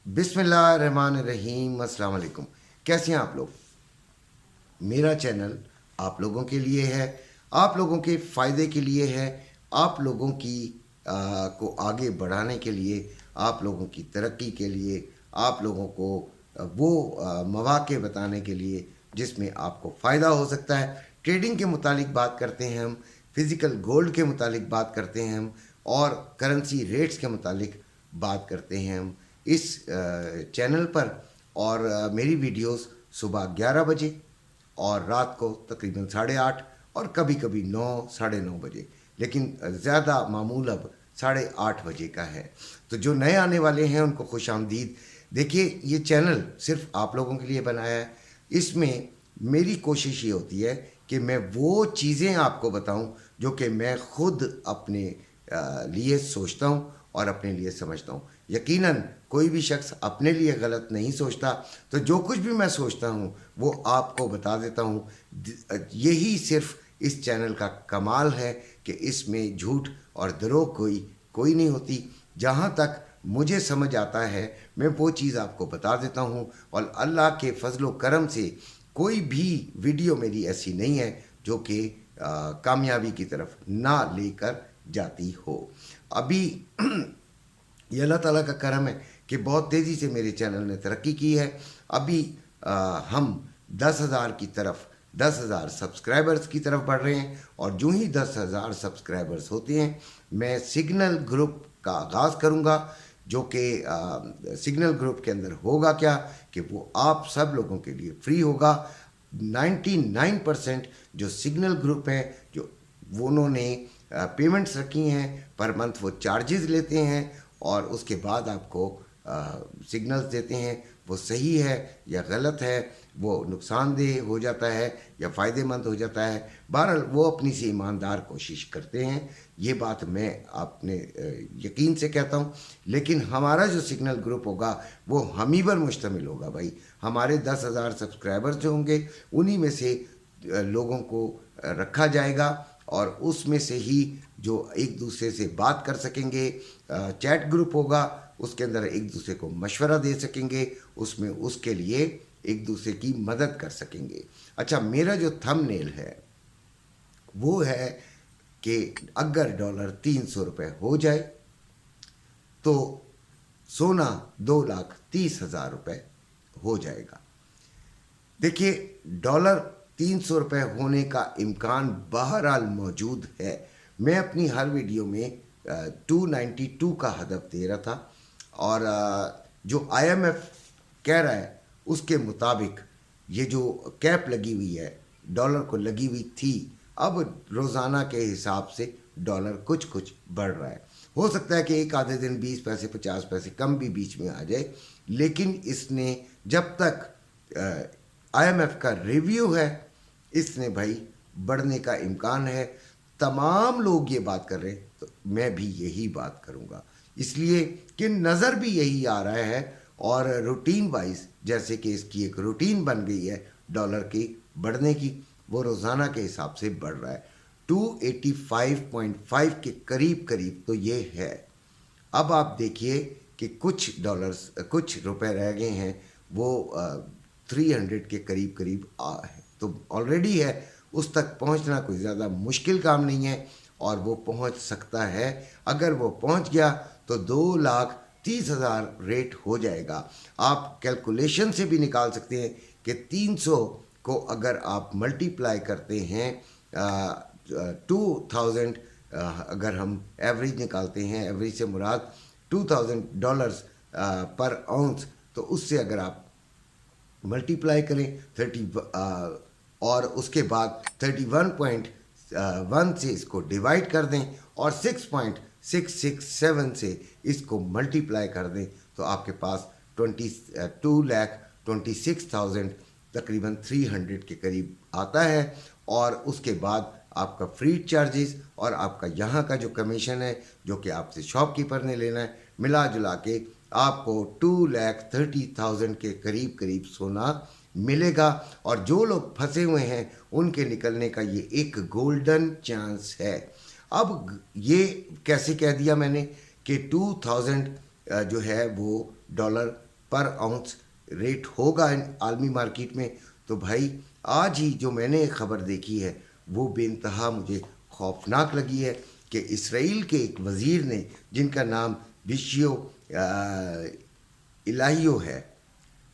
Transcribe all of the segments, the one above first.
बिस्मिल्लाहिर्रहमानिर्रहीम। अस्सलाम वालेकुम। कैसे हैं आप लोग? मेरा चैनल आप लोगों के लिए है, आप लोगों के फ़ायदे के लिए है, आप लोगों की को आगे बढ़ाने के लिए, आप लोगों की तरक्की के लिए, आप लोगों को वो मौक़े बताने के लिए जिसमें आपको फ़ायदा हो सकता है। ट्रेडिंग के मुतालिक बात करते हैं हम, फ़िज़िकल गोल्ड के मुतालिक बात करते हैं हम, और करेंसी रेट्स के मुतालिक बात करते हैं हम इस चैनल पर। और मेरी वीडियोस सुबह 11 बजे और रात को तकरीबन 8:30 और कभी कभी 9, 9:30 बजे, लेकिन ज़्यादा मामूल अब 8:30 बजे का है। तो जो नए आने वाले हैं उनको खुश आमदीद। देखिए, ये चैनल सिर्फ आप लोगों के लिए बनाया है। इसमें मेरी कोशिश ये होती है कि मैं वो चीज़ें आपको बताऊं जो कि मैं खुद अपने लिए सोचता हूं और अपने लिए समझता हूं। यकीनन कोई भी शख्स अपने लिए गलत नहीं सोचता, तो जो कुछ भी मैं सोचता हूं वो आपको बता देता हूं। यही सिर्फ इस चैनल का कमाल है कि इसमें झूठ और दरोग कोई नहीं होती। जहां तक मुझे समझ आता है मैं वो चीज़ आपको बता देता हूं, और अल्लाह के फजलो करम से कोई भी वीडियो मेरी ऐसी नहीं है जो कि कामयाबी की तरफ ना लेकर जाती हो। अभी ये अल्लाह ताला का करम है कि बहुत तेज़ी से मेरे चैनल ने तरक्की की है। अभी हम 10,000 की तरफ 10,000 सब्सक्राइबर्स की तरफ बढ़ रहे हैं, और जो ही 10,000 सब्सक्राइबर्स होते हैं मैं सिग्नल ग्रुप का आगाज़ करूँगा, जो कि सिग्नल ग्रुप के अंदर होगा क्या कि वो आप सब लोगों के लिए फ्री होगा। 99% जो सिग्नल ग्रुप है, जो वो उन्होंने पेमेंट्स रखी हैं पर मंथ, वो चार्जेस लेते हैं और उसके बाद आपको सिग्नल्स देते हैं। वो सही है या गलत है, वो नुकसानदेह हो जाता है या फ़ायदेमंद हो जाता है, बहरहाल वो अपनी से ईमानदार कोशिश करते हैं। ये बात मैं अपने यकीन से कहता हूँ। लेकिन हमारा जो सिग्नल ग्रुप होगा वो हम ही पर मुश्तमिल होगा भाई। हमारे 10,000 सब्सक्राइबर्स जो होंगे उन्हीं में से लोगों को रखा जाएगा, और उसमें से ही जो एक दूसरे से बात कर सकेंगे। चैट ग्रुप होगा, उसके अंदर एक दूसरे को मशवरा दे सकेंगे, उसमें उसके लिए एक दूसरे की मदद कर सकेंगे। अच्छा, मेरा जो थंबनेल है वो है कि अगर डॉलर 300 रुपये हो जाए तो सोना 2,30,000 रुपये हो जाएगा। देखिए, डॉलर 300 रुपये होने का इम्कान बहरहाल मौजूद है। मैं अपनी हर वीडियो में 292 का हदफ दे रहा था, और जो IMF कह रहा है उसके मुताबिक ये जो कैप लगी हुई है डॉलर को लगी हुई थी, अब रोज़ाना के हिसाब से डॉलर कुछ बढ़ रहा है। हो सकता है कि एक आधे दिन 20 पैसे 50 पैसे कम भी बीच में आ जाए, लेकिन इसने जब तक IMF का रिव्यू है इसने भाई बढ़ने का इम्कान है। तमाम लोग ये बात कर रहे हैं तो मैं भी यही बात करूँगा, इसलिए कि नज़र भी यही आ रहा है, और रूटीन वाइज जैसे कि इसकी एक रूटीन बन गई है डॉलर की बढ़ने की, वो रोज़ाना के हिसाब से बढ़ रहा है। 285.5 के करीब तो ये है। अब आप देखिए कि कुछ रुपए रह गए हैं, वो 300 के करीब तो ऑलरेडी है। उस तक पहुंचना कोई ज़्यादा मुश्किल काम नहीं है, और वो पहुंच सकता है। अगर वो पहुंच गया तो 2,30,000 रेट हो जाएगा। आप कैलकुलेशन से भी निकाल सकते हैं कि 300 को अगर आप मल्टीप्लाई करते हैं 2,000, अगर हम एवरेज निकालते हैं, एवरेज से मुराद $2,000 पर आउंस, तो उससे अगर आप मल्टीप्लाई करें 30 और उसके बाद 31.1 से इसको डिवाइड कर दें और 6.667 से इसको मल्टीप्लाई कर दें, तो आपके पास 22,26,000 तकरीबन 300 के करीब आता है। और उसके बाद आपका फ्री चार्जेस और आपका यहाँ का जो कमीशन है जो कि आपसे शॉपकीपर ने लेना है, मिला जुला के आपको 2,30,000 के करीब सोना मिलेगा। और जो लोग फंसे हुए हैं उनके निकलने का ये एक गोल्डन चांस है। अब ये कैसे कह दिया मैंने कि 2,000 जो है वो डॉलर पर आउंस रेट होगा आलमी मार्केट में, तो भाई आज ही जो मैंने एक ख़बर देखी है वो बेइंतहा मुझे खौफनाक लगी है कि इसराइल के एक वज़ीर ने, जिनका नाम बिशियो इलाहियो है,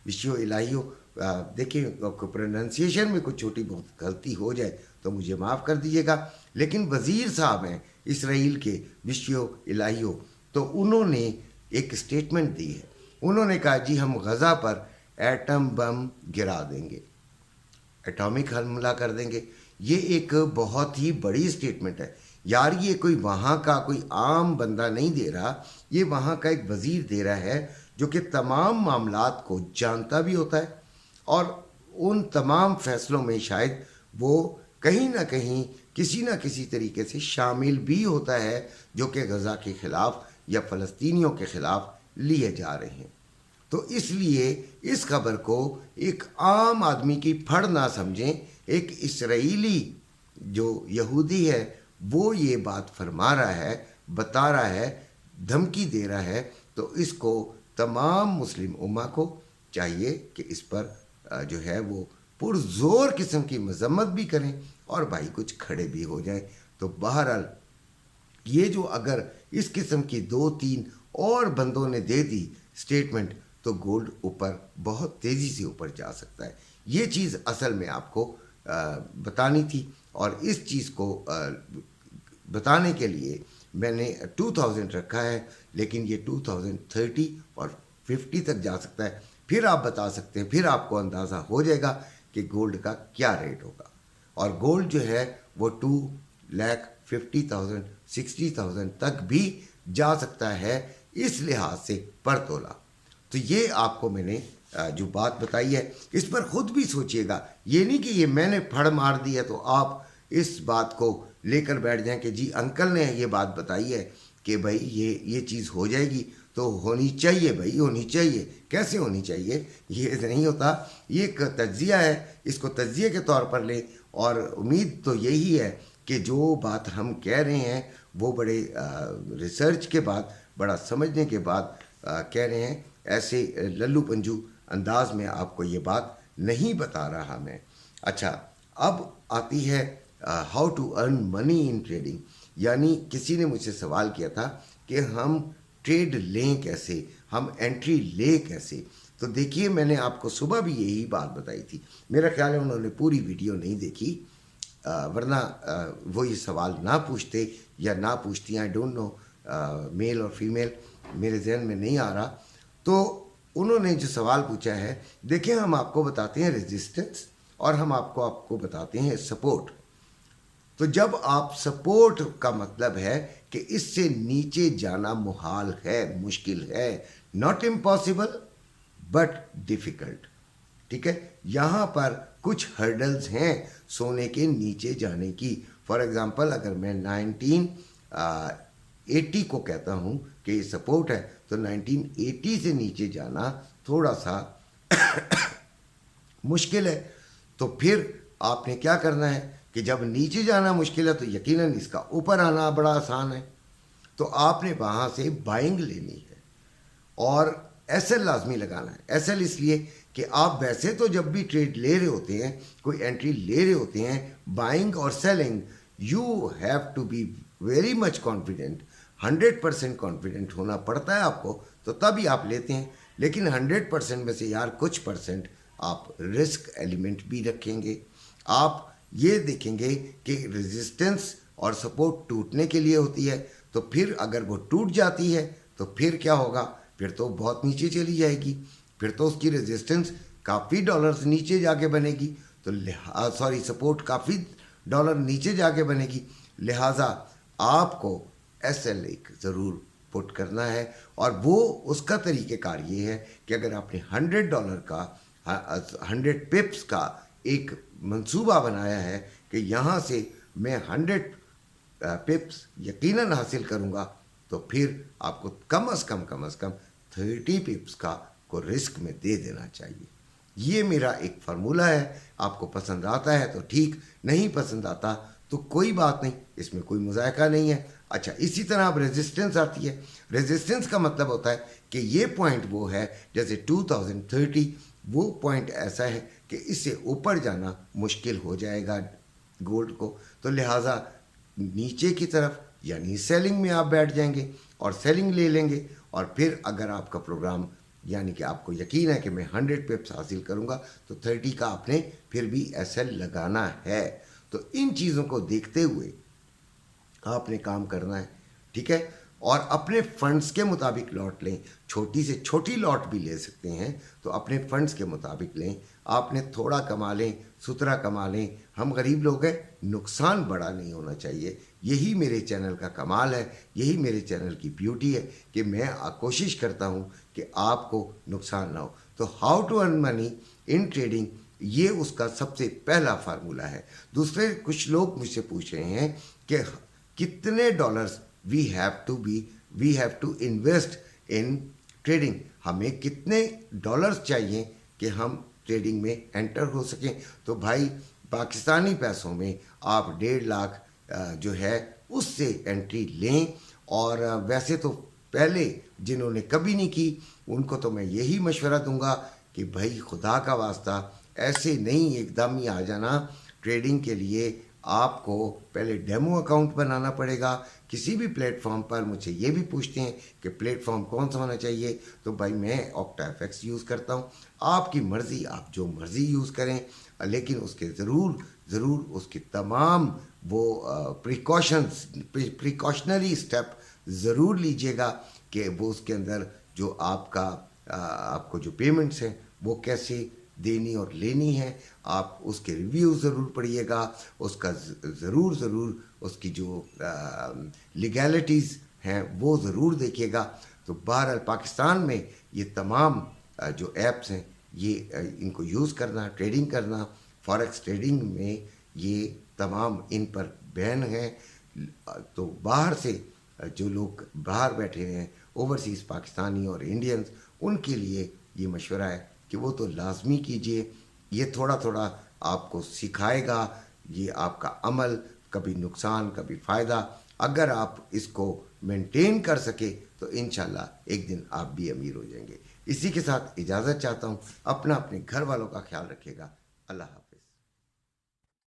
बिशियो इलाहियो, देखिए प्रोनाउंसिएशन में कुछ छोटी बहुत गलती हो जाए तो मुझे माफ़ कर दीजिएगा, लेकिन वज़ीर साहब हैं इसराइल के, बिशियो इलाहियो, तो उन्होंने एक स्टेटमेंट दी है। उन्होंने कहा जी हम गज़ा पर एटम बम गिरा देंगे, एटॉमिक हमला कर देंगे। ये एक बहुत ही बड़ी स्टेटमेंट है यार। ये कोई वहाँ का कोई आम बंदा नहीं दे रहा, ये वहाँ का एक वज़ीर दे रहा है जो कि तमाम मामलात को जानता भी होता है और उन तमाम फैसलों में शायद वो कहीं ना कहीं किसी न किसी तरीके से शामिल भी होता है जो कि गज़ा के ख़िलाफ़ या फ़लस्तीनियों के ख़िलाफ़ लिए जा रहे हैं। तो इसलिए इस खबर को एक आम आदमी की फड़ ना समझें। एक इसराइली जो यहूदी है वो ये बात फरमा रहा है, बता रहा है, धमकी दे रहा है, तो इसको तमाम मुस्लिम उम्मा को चाहिए कि इस पर जो है वो पुरज़ोर किस्म की मजम्मत भी करें और भाई कुछ खड़े भी हो जाएं। तो बहरहाल ये जो अगर इस किस्म की 2-3 और बंदों ने दे दी स्टेटमेंट तो गोल्ड ऊपर बहुत तेज़ी से ऊपर जा सकता है। ये चीज़ असल में आपको बतानी थी और इस चीज़ को बताने के लिए मैंने 2000 रखा है, लेकिन ये 2030 और 50 तक जा सकता है। फिर आप बता सकते हैं, फिर आपको अंदाज़ा हो जाएगा कि गोल्ड का क्या रेट होगा। और गोल्ड जो है वो 2,50,000 60,000 तक भी जा सकता है इस लिहाज से पर तोला। तो ये आपको मैंने जो बात बताई है इस पर ख़ुद भी सोचिएगा। ये नहीं कि ये मैंने फड़ मार दी है तो आप इस बात को लेकर बैठ जाएं कि जी अंकल ने ये बात बताई है कि भाई ये चीज़ हो जाएगी तो होनी चाहिए, भाई होनी चाहिए। कैसे होनी चाहिए? ये नहीं होता। ये एक तज्ज़िया है, इसको तज्ज़िये के तौर पर लें और उम्मीद तो यही है कि जो बात हम कह रहे हैं वो बड़े रिसर्च के बाद, बड़ा समझने के बाद कह रहे हैं। ऐसे लल्लू पंजू अंदाज में आपको ये बात नहीं बता रहा मैं। अच्छा, अब आती है how to earn money in trading. यानी किसी ने मुझसे सवाल किया था कि हम ट्रेड लें कैसे, हम एंट्री लें कैसे। तो देखिए मैंने आपको सुबह भी यही बात बताई थी। मेरा ख्याल है उन्होंने पूरी वीडियो नहीं देखी, वरना वो ये सवाल ना पूछते या ना पूछती, आई डोंट नो, मेल और फीमेल मेरे जहन में नहीं आ रहा। तो उन्होंने जो सवाल पूछा है, देखिए हम आपको बताते हैं रेजिस्टेंस और हम आपको बताते हैं सपोर्ट। तो जब आप सपोर्ट का मतलब है कि इससे नीचे जाना मुहाल है, मुश्किल है, नॉट इम्पॉसिबल बट डिफ़िकल्ट। ठीक है, यहाँ पर कुछ हर्डल्स हैं सोने के नीचे जाने की। फॉर एग्ज़ाम्पल अगर मैं 1980 को कहता हूँ कि ये सपोर्ट है तो 1980 से नीचे जाना थोड़ा सा मुश्किल है। तो फिर आपने क्या करना है कि जब नीचे जाना मुश्किल है तो यकीनन इसका ऊपर आना बड़ा आसान है। तो आपने वहाँ से बाइंग लेनी है और एसएल लाजमी लगाना है। एसएल इसलिए कि आप वैसे तो जब भी ट्रेड ले रहे होते हैं, कोई एंट्री ले रहे होते हैं, बाइंग और selling, you have to be very much confident, 100% confident होना पड़ता है आपको, तो तभी आप लेते हैं। लेकिन 100% में से यार कुछ परसेंट आप रिस्क एलिमेंट भी रखेंगे। आप ये देखेंगे कि रेजिस्टेंस और सपोर्ट टूटने के लिए होती है, तो फिर अगर वो टूट जाती है तो फिर क्या होगा? फिर तो बहुत नीचे चली जाएगी, फिर तो उसकी रेजिस्टेंस काफ़ी डॉलर्स नीचे जाके बनेगी, तो सपोर्ट काफ़ी डॉलर नीचे जाके बनेगी। लिहाजा आपको एसएल एक ज़रूर पुट करना है और वो उसका तरीक़ेकार ये है कि अगर आपने $100 का 100 पिप्स का एक मंसूबा बनाया है कि यहाँ से मैं 100 पिप्स यकीनन हासिल करूँगा, तो फिर आपको कम से कम 30 पिप्स का को रिस्क में दे देना चाहिए। ये मेरा एक फार्मूला है। आपको पसंद आता है तो ठीक, नहीं पसंद आता تو کوئی بات نہیں، اس میں کوئی مذائقہ نہیں ہے۔ اچھا، اسی طرح اب ریزسٹنس آتی ہے۔ ریزسٹنس کا مطلب ہوتا ہے کہ یہ پوائنٹ وہ ہے، جیسے 2030 وہ پوائنٹ ایسا ہے کہ اس سے اوپر جانا مشکل ہو جائے گا گولڈ کو، تو لہٰذا نیچے کی طرف یعنی سیلنگ میں آپ بیٹھ جائیں گے اور سیلنگ لے لیں گے، اور پھر اگر آپ کا پروگرام یعنی کہ آپ کو یقین ہے کہ میں 100 پپس حاصل کروں گا تو 30 کا آپ نے پھر بھی ایس ایل لگانا ہے۔ تو ان چیزوں کو دیکھتے ہوئے آپ نے کام کرنا ہے، ٹھیک ہے؟ اور اپنے فنڈز کے مطابق لاٹ لیں، چھوٹی سے چھوٹی لاٹ بھی لے سکتے ہیں تو اپنے فنڈز کے مطابق لیں۔ آپ نے تھوڑا کما لیں، ستھرا کما لیں، ہم غریب لوگ ہیں، نقصان بڑا نہیں ہونا چاہیے۔ یہی میرے چینل کا کمال ہے، یہی میرے چینل کی بیوٹی ہے کہ میں کوشش کرتا ہوں کہ آپ کو نقصان نہ ہو۔ تو how to earn money in trading, یہ اس کا سب سے پہلا فارمولہ ہے۔ دوسرے کچھ لوگ مجھ سے پوچھ رہے ہیں کہ کتنے dollars we have to invest in trading, ہمیں کتنے ڈالرز چاہیے کہ ہم ٹریڈنگ میں انٹر ہو سکیں؟ تو بھائی پاکستانی پیسوں میں آپ 1.5 لاکھ جو ہے اس سے انٹری لیں۔ اور ویسے تو پہلے جنہوں نے کبھی نہیں کی ان کو تو میں یہی مشورہ دوں گا کہ بھائی خدا کا واسطہ ایسے نہیں ایک دم ہی آ جانا ٹریڈنگ کے لیے۔ آپ کو پہلے ڈیمو اکاؤنٹ بنانا پڑے گا کسی بھی پلیٹ فارم پر۔ مجھے یہ بھی پوچھتے ہیں کہ پلیٹ فارم کون سا ہونا چاہیے، تو بھائی میں آکٹا ایف ایکس یوز کرتا ہوں، آپ کی مرضی، آپ جو مرضی یوز کریں، لیکن اس کے ضرور اس کی تمام وہ پریکاشنری اسٹیپ ضرور لیجیے گا کہ وہ اس کے اندر جو آپ کو جو پیمنٹس ہیں وہ کیسے دینی اور لینی ہے، آپ اس کے ریویو ضرور پڑھیے گا، اس کا ضرور اس کی جو لیگیلٹیز ہیں وہ ضرور دیکھیے گا۔ تو بہرحال پاکستان میں یہ تمام جو ایپس ہیں یہ ان کو یوز کرنا، ٹریڈنگ کرنا، فاریکس ٹریڈنگ میں یہ تمام ان پر بین ہیں۔ تو باہر سے جو لوگ باہر بیٹھے ہیں اوورسیز پاکستانی اور انڈینز، ان کے لیے یہ مشورہ ہے کہ وہ تو لازمی کیجئے۔ یہ تھوڑا تھوڑا آپ کو سکھائے گا، یہ آپ کا عمل، کبھی نقصان کبھی فائدہ، اگر آپ اس کو مینٹین کر سکے تو انشاءاللہ ایک دن آپ بھی امیر ہو جائیں گے۔ اسی کے ساتھ اجازت چاہتا ہوں، اپنے گھر والوں کا خیال رکھیے گا۔ اللہ حافظ۔